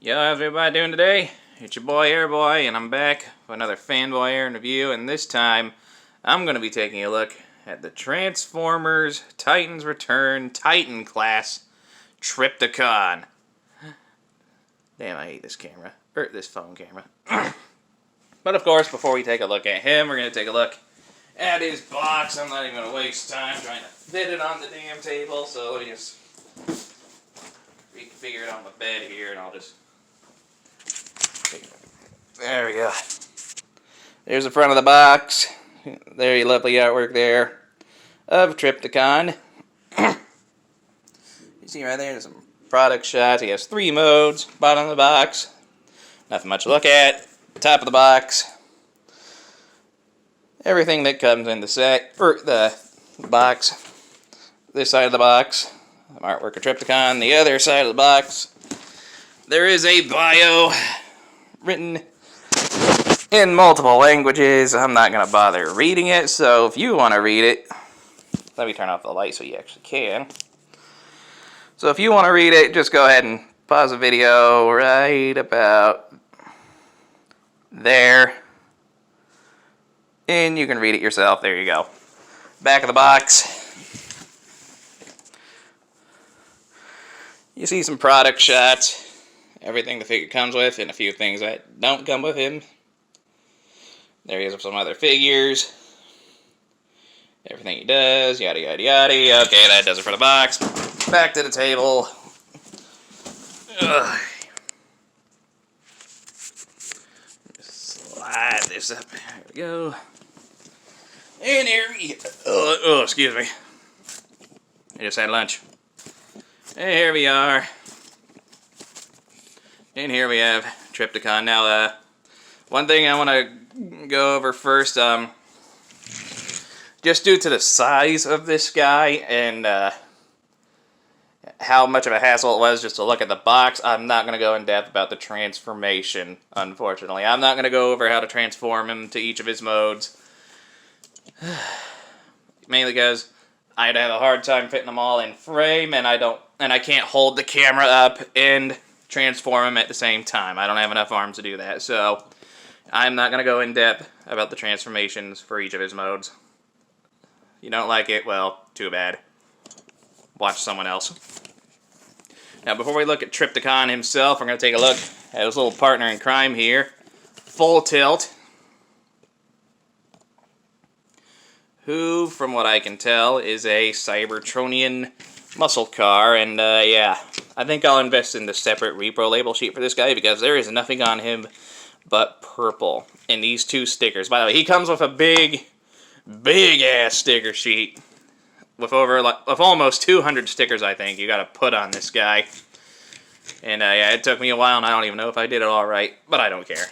Yo, how's everybody doing today? It's your boy Airboy, and I'm back with another FanBoyAaron review, and this time I'm going to be taking a look at the Transformers Titans Return Titan Class Trypticon. Damn, I hate this camera. Or this phone camera. But of course, before we take a look at him, we're going to take a look at his box. I'm not even going to waste time trying to fit it on the damn table, so let me just reconfigure it on my bed here, and I'll just... There we go. There's the front of the box. Very lovely artwork there of Trypticon. You see right there, there's some product shots. He has 3 modes. Bottom of the box, nothing much to look at. Top of the box, everything that comes in the set, or the box. This side of the box, artwork of Trypticon. The other side of the box, there is a bio written in multiple languages. I'm not going to bother reading it, so if you want to read it, let me turn off the light so you actually can. So if you want to read it, just go ahead and pause the video right about there, and you can read it yourself. There you go. Back of the box, you see some product shots, everything the figure comes with, and a few things that don't come with him. There he is with some other figures. Everything he does, yada yada yada. Okay, that does it for the box. Back to the table. Ugh. Slide this up. There we go. And here we go. Oh, excuse me. I just had lunch. And here we are. And here we have Trypticon. Now, one thing I want to go over first, just due to the size of this guy and how much of a hassle it was just to look at the box, I'm not going to go in depth about the transformation, unfortunately. I'm not going to go over how to transform him to each of his modes. Mainly because I'd have a hard time fitting them all in frame, and I can't hold the camera up and transform him at the same time. I don't have enough arms to do that, so I'm not going to go in depth about the transformations for each of his modes. You don't like it? Well, too bad. Watch someone else. Now, before we look at Trypticon himself, we're going to take a look at his little partner in crime here, Full Tilt, who, from what I can tell, is a Cybertronian muscle car, and yeah, I think I'll invest in the separate repro label sheet for this guy because there is nothing on him but purple in these 2 stickers. By the way, he comes with a big ass sticker sheet with almost 200 stickers, I think, you got to put on this guy. And yeah, it took me a while, and I don't even know if I did it all right, but I don't care.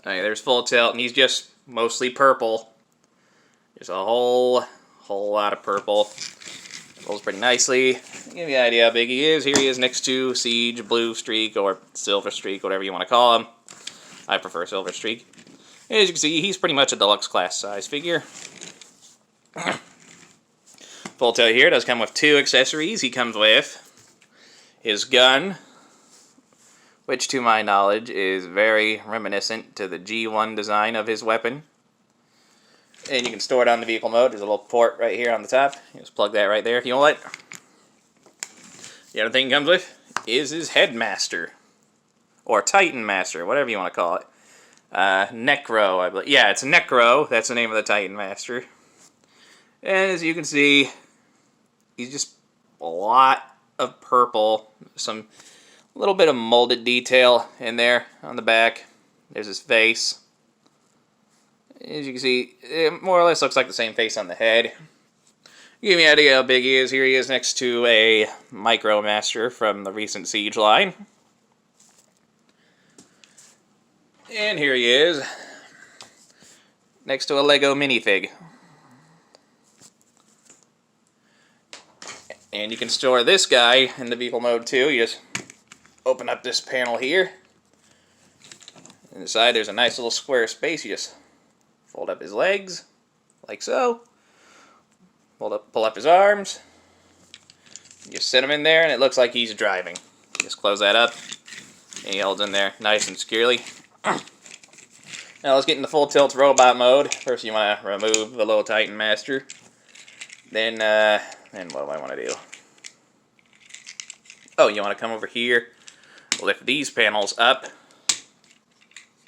Okay, there's Full Tilt, and he's just mostly purple. There's a whole lot of purple. Rolls pretty nicely. Give you an idea how big he is. Here he is next to Siege, Blue Streak, or Silver Streak, whatever you want to call him. I prefer Silver Streak. As you can see, he's pretty much a deluxe class size figure. Full Tilt here does come with 2 accessories. He comes with his gun, which to my knowledge is very reminiscent to the G1 design of his weapon. And you can store it on the vehicle mode. There's a little port right here on the top. You just plug that right there if you want it. The other thing he comes with is his Headmaster, or Titan Master, whatever you want to call it. Necro, I believe. Yeah, it's Necro. That's the name of the Titan Master. And as you can see, he's just a lot of purple. Some little bit of molded detail in there on the back. There's his face. As you can see, it more or less looks like the same face on the head. Give me an idea how big he is. Here he is next to a Micro Master from the recent Siege line. And here he is next to a Lego minifig. And you can store this guy in the vehicle mode too. You just open up this panel here. Inside there's a nice little square space. You just fold up his legs, like so. Pull up his arms. You just sit him in there, and it looks like he's driving. Just close that up, and he holds in there nice and securely. Now let's get into full tilt robot mode. First you want to remove the little Titan Master. Then what do I want to do? Oh, you want to come over here, lift these panels up,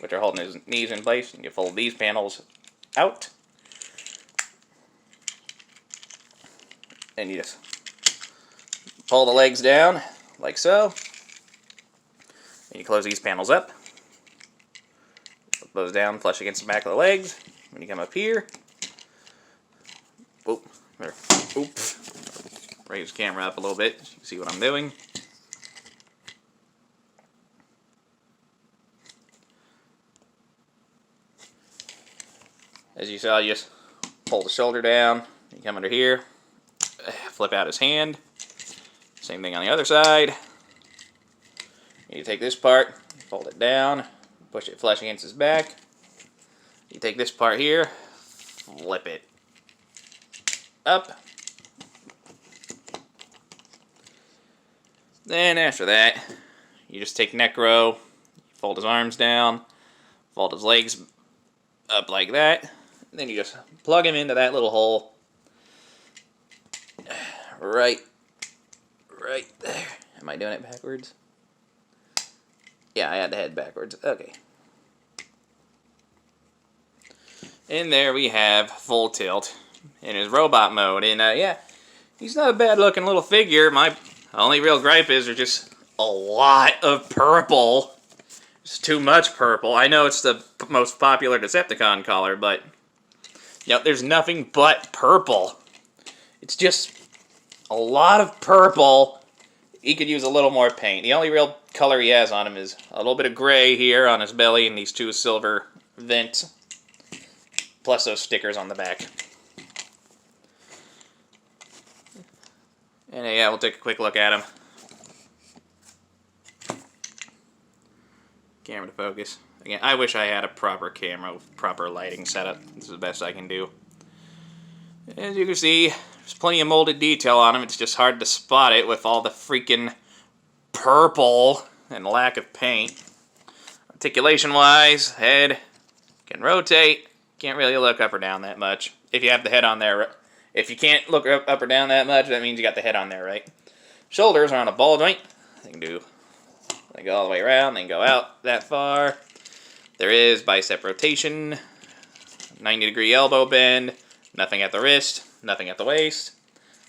which are holding his knees in place, and you fold these panels out. And you just pull the legs down, like so. And you close these panels up. Put those down, flush against the back of the legs. When you come up here, raise the camera up a little bit so you can see what I'm doing. As you saw, you just pull the shoulder down, you come under here, flip out his hand, same thing on the other side. You take this part, fold it down, push it flush against his back. You take this part here, flip it up. Then after that, you just take Necro, fold his arms down, fold his legs up like that. Then you just plug him into that little hole. Right there. Am I doing it backwards? Yeah, I had the head backwards. Okay. And there we have full tilt in his robot mode. And yeah, he's not a bad looking little figure. My only real gripe is there's just a lot of purple. It's too much purple. I know it's the most popular Decepticon color, but yep, there's nothing but purple. It's just a lot of purple. He could use a little more paint. The only real color he has on him is a little bit of gray here on his belly and these two silver vents, plus those stickers on the back. And yeah, we'll take a quick look at him. Camera to focus. Again, I wish I had a proper camera with proper lighting setup. This is the best I can do. As you can see, there's plenty of molded detail on him. It's just hard to spot it with all the freaking purple and lack of paint. Articulation-wise, head can rotate. Can't really look up or down that much. If you have the head on there, if you can't look up or down that much, that means you got the head on there, right? Shoulders are on a ball joint. They go all the way around. They can go out that far. There is bicep rotation, 90-degree elbow bend, nothing at the wrist, nothing at the waist.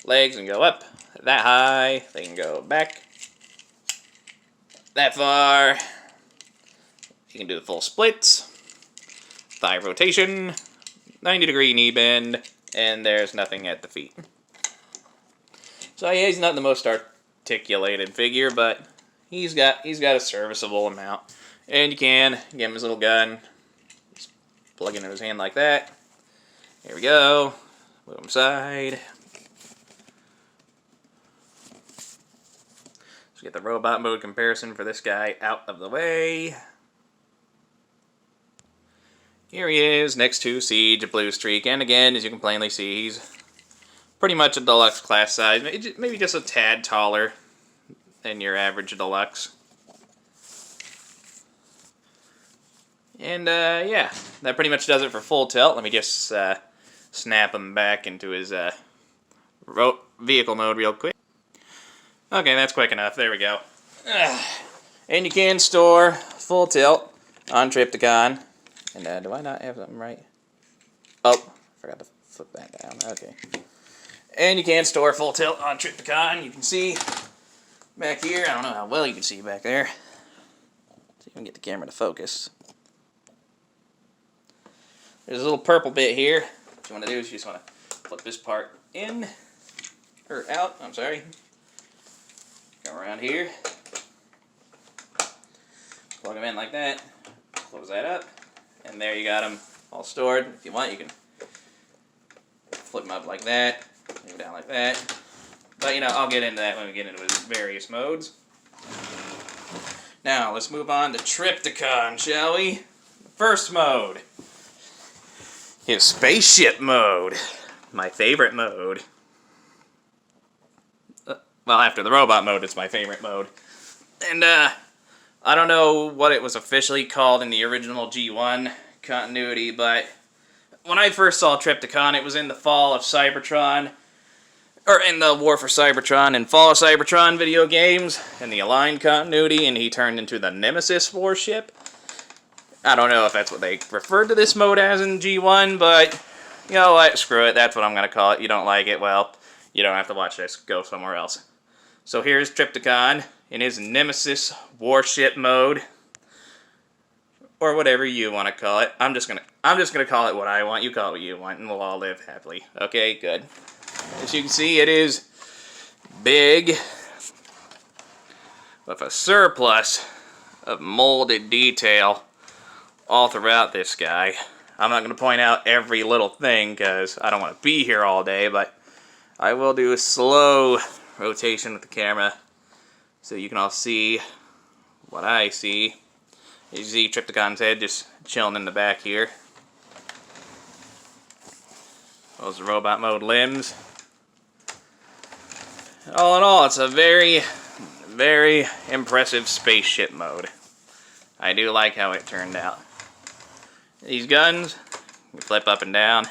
Legs can go up that high. They can go back that far. You can do the full splits. Thigh rotation, 90-degree knee bend, and there's nothing at the feet. So yeah, he's not the most articulated figure, but he's got a serviceable amount. And you can give him his little gun. Just plug it into his hand like that. Here we go. Move him aside. Let's get the robot mode comparison for this guy out of the way. Here he is, next to Siege, Blue Streak, and again, as you can plainly see, he's pretty much a deluxe class size, maybe just a tad taller than your average deluxe. And yeah, that pretty much does it for full tilt. Let me just snap him back into his vehicle mode real quick. Okay, that's quick enough. There we go. And you can store full tilt on Trypticon. And do I not have something right? Oh, forgot to flip that down. Okay. And you can store full tilt on Trypticon. You can see back here. I don't know how well you can see back there. See if I can get the camera to focus. There's a little purple bit here. What you want to do is you just want to flip this part in, or out, I'm sorry. Come around here. Plug them in like that. Close that up. And there you got them all stored. If you want, you can flip them up like that, move them down like that. But, you know, I'll get into that when we get into his various modes. Now, let's move on to Trypticon, shall we? First mode. His Spaceship Mode. My favorite mode. Well, after the robot mode, it's my favorite mode. And I don't know what it was officially called in the original G1 continuity, but when I first saw Trypticon, it was in the Fall of Cybertron, or in the War for Cybertron and Fall of Cybertron video games, in the Aligned continuity, and he turned into the Nemesis Warship. I don't know if that's what they referred to this mode as in G1, but you know what, screw it, that's what I'm going to call it. You don't like it, well, you don't have to watch this, go somewhere else. So here's Trypticon in his Nemesis Warship mode, or whatever you want to call it. I'm just gonna call it what I want. You call it what you want, and we'll all live happily. Okay, good. As you can see, it is big, with a surplus of molded detail all throughout this guy. I'm not going to point out every little thing because I don't want to be here all day, but I will do a slow rotation with the camera so you can all see what I see. You see Trypticon's head just chilling in the back here. Those are robot mode limbs. All in all, it's a very, very impressive spaceship mode. I do like how it turned out. These guns, you flip up and down.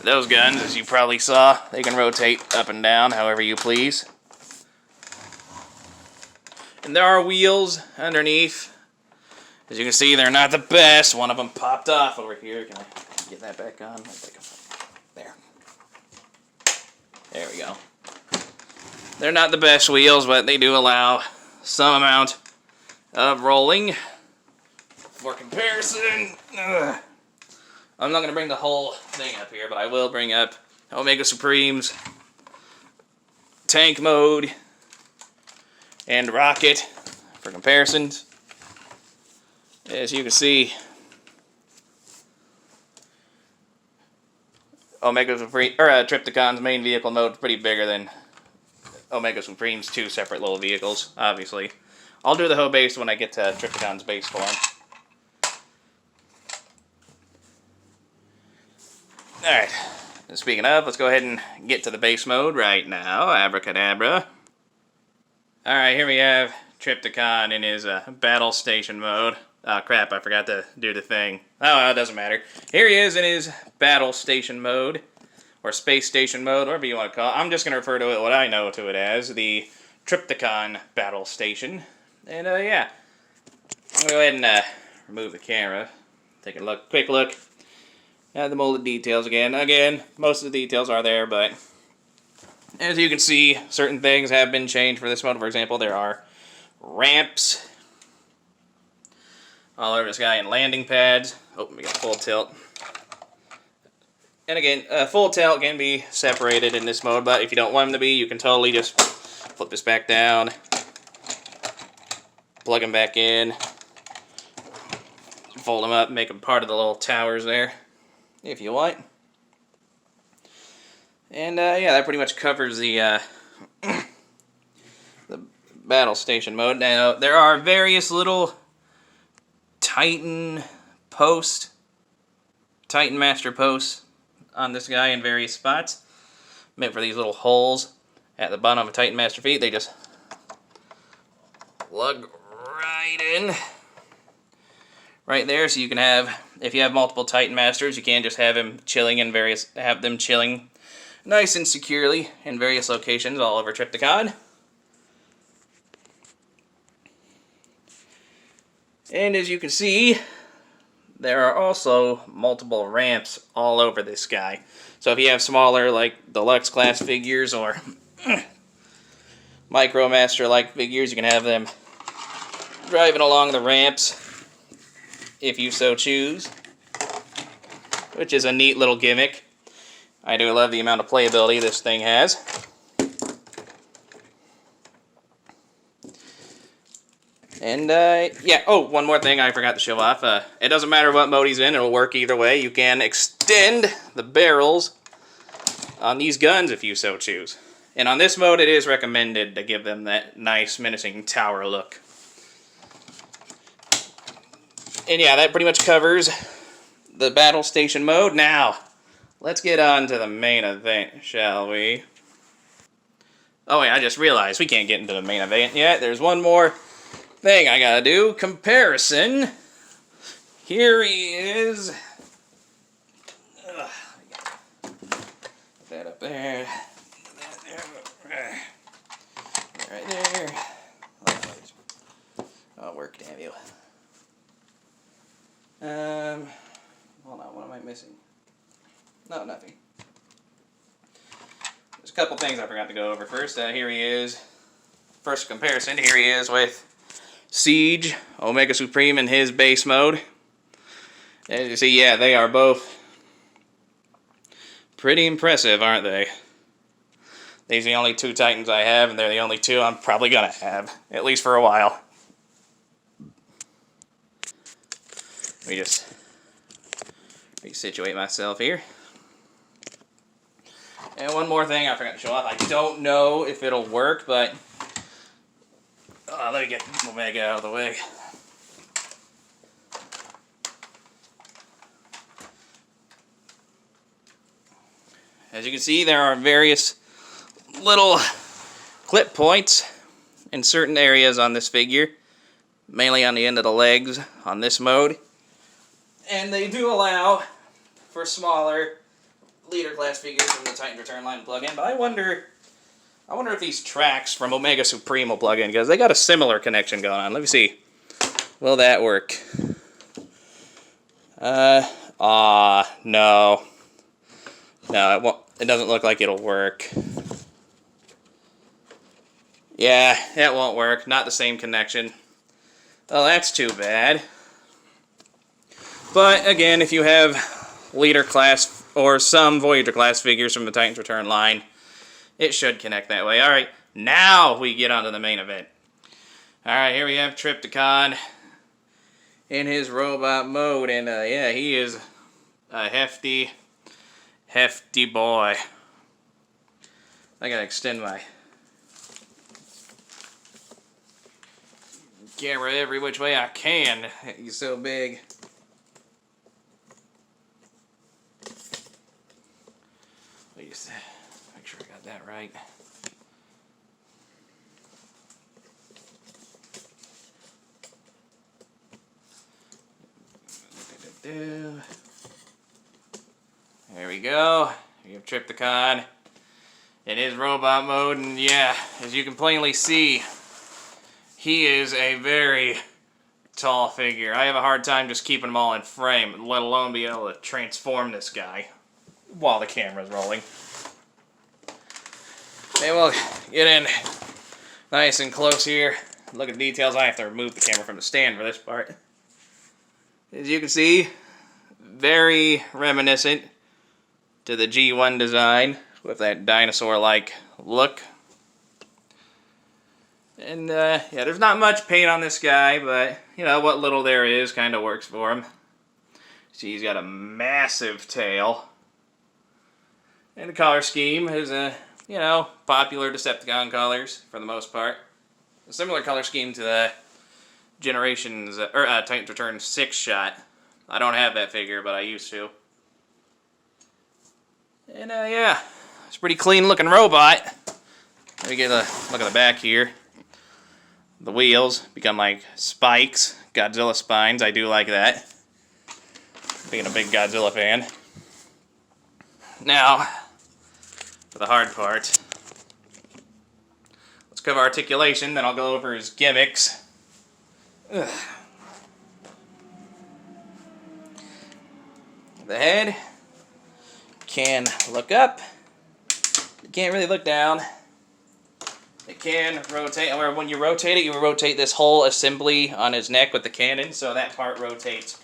Those guns, as you probably saw, they can rotate up and down however you please. And there are wheels underneath. As you can see, they're not the best. One of them popped off over here. Can I get that back on? There. There we go. They're not the best wheels, but they do allow some amount of rolling. For comparison, I'm not going to bring the whole thing up here, but I will bring up Omega Supreme's tank mode and rocket for comparisons. As you can see, Omega Supreme, or Trypticon's main vehicle mode is pretty bigger than Omega Supreme's two separate little vehicles, obviously. I'll do the whole base when I get to Trypticon's base form. Alright, speaking of, let's go ahead and get to the base mode right now. Abracadabra. Alright, here we have Trypticon in his battle station mode. Oh crap, I forgot to do the thing. Oh, it doesn't matter. Here he is in his battle station mode, or space station mode, whatever you want to call it. I'm just going to refer to it what I know to it as, the Trypticon battle station. And yeah, I'm going to go ahead and remove the camera. Take a look, quick look at the molded details again. Again, most of the details are there, but as you can see, certain things have been changed for this mode. For example, there are ramps all over this guy and landing pads. Oh, we got full tilt. And again, full tilt can be separated in this mode, but if you don't want them to be, you can totally just flip this back down, plug them back in, fold them up, make them part of the little towers there, if you want. And yeah, that pretty much covers the the battle station mode. Now, there are various little Titan Master posts on this guy in various spots, meant for these little holes at the bottom of a Titan Master feet. They just plug right in, right there. So you can have, if you have multiple Titan Masters, you can just have them chilling in have them chilling nice and securely in various locations all over Trypticon. And as you can see, there are also multiple ramps all over this guy. So if you have smaller, like deluxe class figures or Micromaster like figures, you can have them driving along the ramps if you so choose, which is a neat little gimmick. I do love the amount of playability this thing has. And, yeah, oh, one more thing I forgot to show off. It doesn't matter what mode he's in, it'll work either way. You can extend the barrels on these guns if you so choose. And on this mode, it is recommended to give them that nice, menacing tower look. And yeah, that pretty much covers the battle station mode. Now, let's get on to the main event, shall we? Oh wait, I just realized we can't get into the main event yet. There's one more thing I gotta do. Comparison. Here he is. Ugh. Put that up there. Right there. Oh, work, damn you. Hold on, what am I missing? No, nothing. There's a couple things I forgot to go over first. Here he is. First comparison, here he is with Siege, Omega Supreme in his base mode. As you see, yeah, they are both pretty impressive, aren't they? These are the only two Titans I have, and they're the only two I'm probably gonna have, at least for a while. Let me just resituate myself here. And one more thing I forgot to show off. I don't know if it'll work, but let me get Omega out of the way. As you can see, there are various little clip points in certain areas on this figure, mainly on the end of the legs on this mode. And they do allow for smaller leader class figures from the Titan Return line to plug in, but I wonder if these tracks from Omega Supreme will plug in, because they got a similar connection going on. Let me see. Will that work? No. No, it won't. It doesn't look like it'll work. Yeah, that won't work. Not the same connection. Oh, that's too bad. But, again, if you have leader class or some Voyager class figures from the Titan's Return line, it should connect that way. Alright, now we get on to the main event. Alright, here we have Trypticon in his robot mode. And, yeah, he is a hefty boy. I gotta extend my camera every which way I can. He's so big. Just make sure I got that right. There we go. You have Trypticon in his robot mode, and yeah, as you can plainly see, he is a very tall figure. I have a hard time just keeping them all in frame, let alone be able to transform this guy while the camera's rolling. Okay, we'll get in nice and close here. Look at the details. I have to remove the camera from the stand for this part. As you can see, very reminiscent to the G1 design with that dinosaur-like look. And, yeah, there's not much paint on this guy, but, you know, what little there is kind of works for him. See, he's got a massive tail. And the color scheme is, you know, popular Decepticon colors, for the most part. A similar color scheme to the Generations, or Titan's Return 6 shot. I don't have that figure, but I used to. And, yeah, it's a pretty clean-looking robot. Let me get a look at the back here. The wheels become like spikes, Godzilla spines. I do like that. Being a big Godzilla fan. Now, for the hard part. Let's cover articulation, then I'll go over his gimmicks. Ugh. The head can look up. You can't really look down. It can rotate, or when you rotate it, you rotate this whole assembly on his neck with the cannon, so that part rotates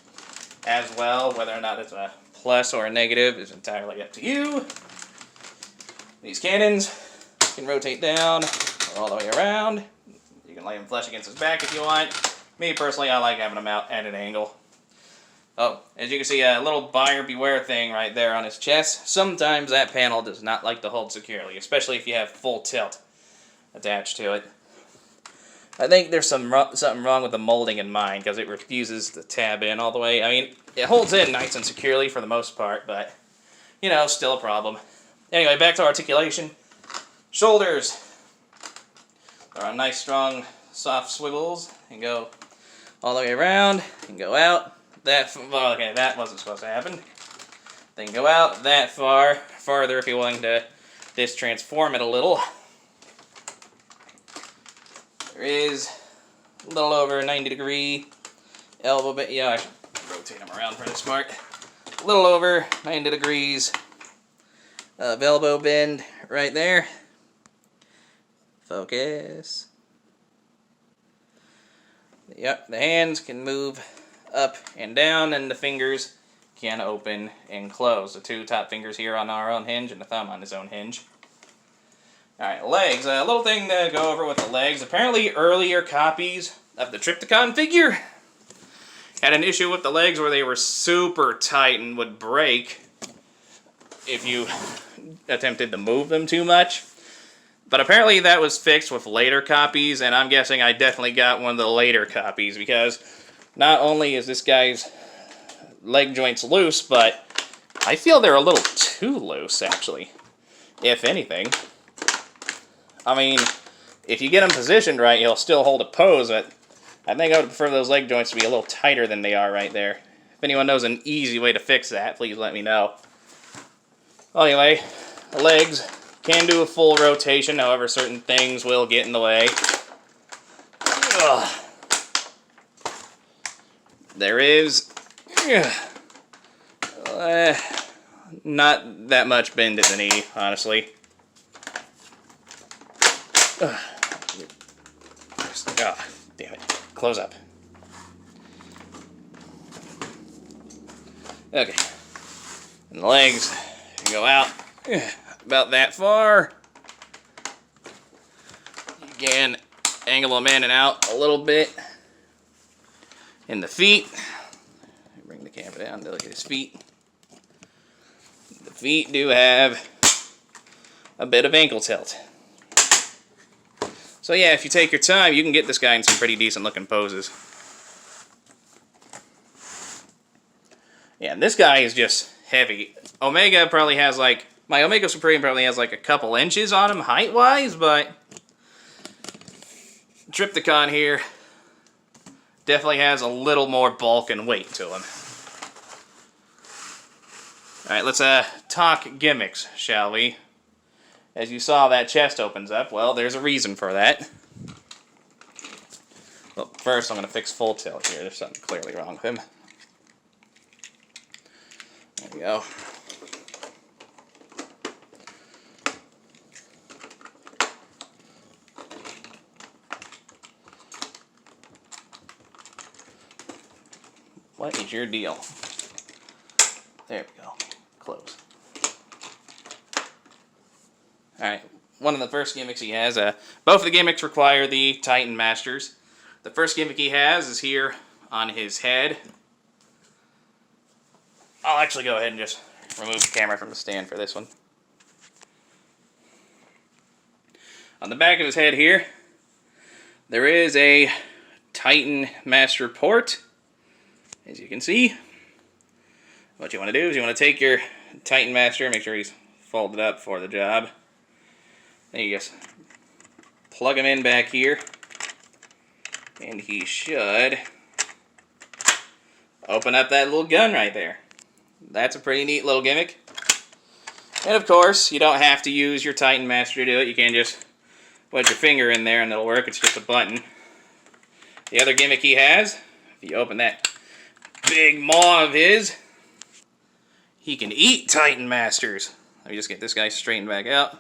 as well. Whether or not it's a plus or a negative is entirely up to you. These cannons can rotate down or all the way around. You can lay them flush against his back if you want. Me, personally, I like having them out at an angle. Oh, as you can see, a little buyer beware thing right there on his chest. Sometimes that panel does not like to hold securely, especially if you have full tilt attached to it. I think there's something wrong with the molding in mine, because it refuses to tab in all the way. I mean, it holds in nice and securely for the most part, but, you know, still a problem. Anyway, back to articulation. Shoulders. They're on nice, strong, soft swivels and go all the way around and go out. Well, okay, that wasn't supposed to happen. Then go out that farther if you're willing to just transform it a little. There is a little over 90-degree elbow bend. Yeah, I should rotate them around for this part. A little over 90 degrees of elbow bend right there. Focus. Yep, the hands can move up and down, and the fingers can open and close. The two top fingers here on our own hinge, and the thumb on his own hinge. Alright, legs. A little thing to go over with the legs. Apparently, earlier copies of the Trypticon figure had an issue with the legs where they were super tight and would break if you attempted to move them too much. But apparently that was fixed with later copies, and I'm guessing I definitely got one of the later copies, because not only is this guy's leg joints loose, but I feel they're a little too loose, actually, if anything. I mean, if you get him positioned right, he'll still hold a pose, but I think I would prefer those leg joints to be a little tighter than they are right there. If anyone knows an easy way to fix that, please let me know. Well, anyway, the legs can do a full rotation, however certain things will get in the way. Ugh. There is not that much bend at the knee, honestly. Oh, damn it. Close up. Okay. And the legs go out about that far. You can angle them in and out a little bit. And the feet. Bring the camera down to look at his feet. The feet do have a bit of ankle tilt. So yeah, if you take your time, you can get this guy in some pretty decent looking poses. Yeah, and this guy is just heavy. Omega probably has like, my Omega Supreme probably has like a couple inches on him height-wise, but Trypticon here definitely has a little more bulk and weight to him. Alright, let's talk gimmicks, shall we? As you saw, that chest opens up. Well, there's a reason for that. Well, first I'm going to fix full tilt here. There's something clearly wrong with him. There we go. What is your deal? There we go. Close. Alright, one of the first gimmicks he has, both of the gimmicks require the Titan Masters. The first gimmick he has is here on his head. I'll actually go ahead and just remove the camera from the stand for this one. On the back of his head here, there is a Titan Master port, as you can see. What you want to do is you want to take your Titan Master, make sure he's folded up for the job. Then you just plug him in back here, and he should open up that little gun right there. That's a pretty neat little gimmick. And of course, you don't have to use your Titan Master to do it. You can just wedge your finger in there and it'll work. It's just a button. The other gimmick he has, if you open that big maw of his, he can eat Titan Masters. Let me just get this guy straightened back out.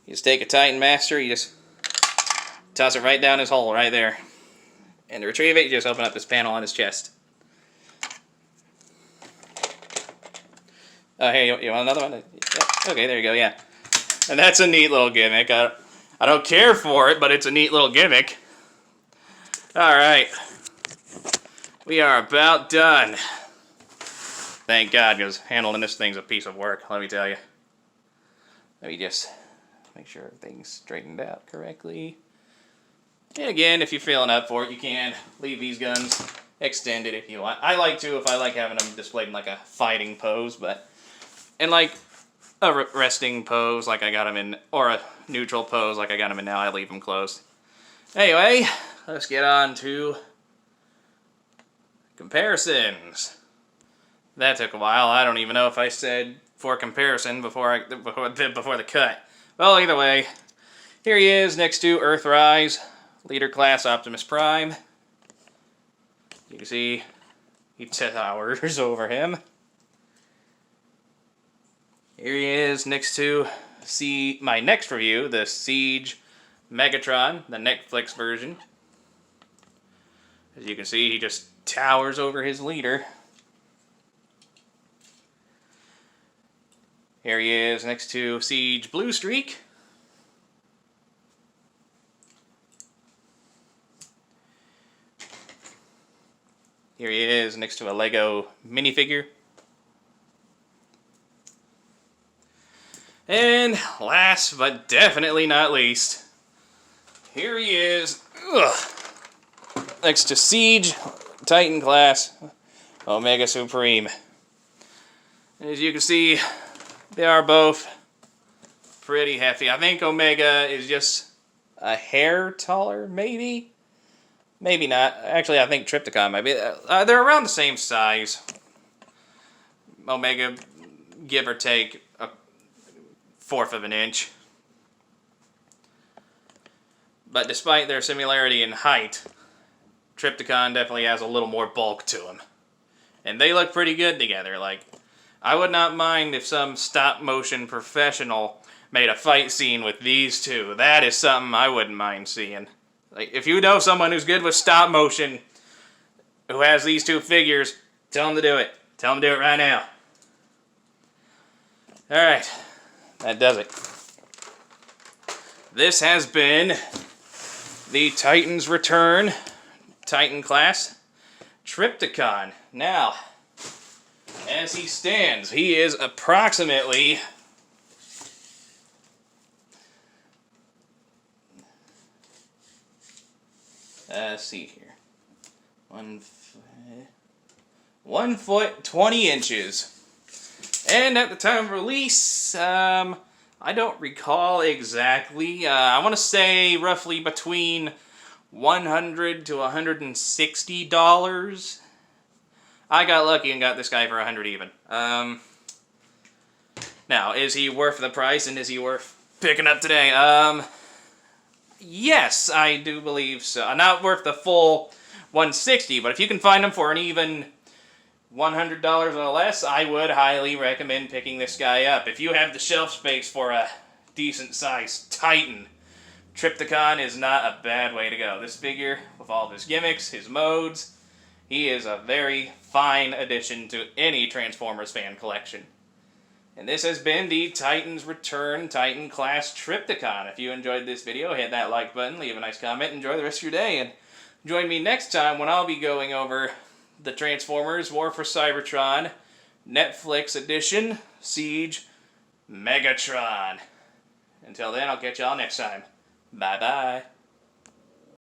You just take a Titan Master, you just toss it right down his hole right there. And to retrieve it, you just open up this panel on his chest. Oh, hey, you want another one? Yeah. Okay, there you go, yeah. And that's a neat little gimmick. I don't care for it, but it's a neat little gimmick. Alright. We are about done. Thank God, because handling this thing's a piece of work, let me tell you. Let me just make sure everything's straightened out correctly. And again, if you're feeling up for it, you can leave these guns extended if you want. I like to if I like having them displayed in like a fighting pose, but... And like, a resting pose like I got him in, or a neutral pose like I got him in now. I leave him closed. Anyway, let's get on to comparisons. That took a while. I don't even know if I said for comparison before the cut. Well, either way, here he is next to Earthrise, Leader Class Optimus Prime. You can see he towers over him. Here he is next to my next review, the Siege Megatron, the Netflix version. As you can see, he just towers over his leader. Here he is next to Siege Blue Streak. Here he is next to a Lego minifigure. And last but definitely not least, here he is next to Siege Titan Class Omega Supreme. And as you can see, they are both pretty hefty. I think Omega is just a hair taller, maybe? Maybe not. Actually, I think Trypticon might be. They're around the same size. Omega, give or take, a fourth of an inch. But despite their similarity in height, Trypticon definitely has a little more bulk to him. And they look pretty good together. Like, I would not mind if some stop-motion professional made a fight scene with these two. That is something I wouldn't mind seeing. Like, if you know someone who's good with stop-motion, who has these two figures, tell them to do it. Tell them to do it right now. Alright, that does it. This has been the Titans Return Titan Class Trypticon. Now, as he stands, he is approximately let's see here. 1 foot 20 inches. And at the time of release, I don't recall exactly. I want to say roughly between $100 to $160. I got lucky and got this guy for $100 even. Now, is he worth the price and is he worth picking up today? Yes, I do believe so. Not worth the full $160, but if you can find him for an even $100 or less, I would highly recommend picking this guy up. If you have the shelf space for a decent-sized Titan, Trypticon is not a bad way to go. This figure, with all of his gimmicks, his modes, he is a very fine addition to any Transformers fan collection. And this has been the Titans Return Titan Class Trypticon. If you enjoyed this video, hit that like button, leave a nice comment, enjoy the rest of your day, and join me next time when I'll be going over the Transformers War for Cybertron Netflix edition Siege Megatron. Until then, I'll catch y'all next time. Bye-bye.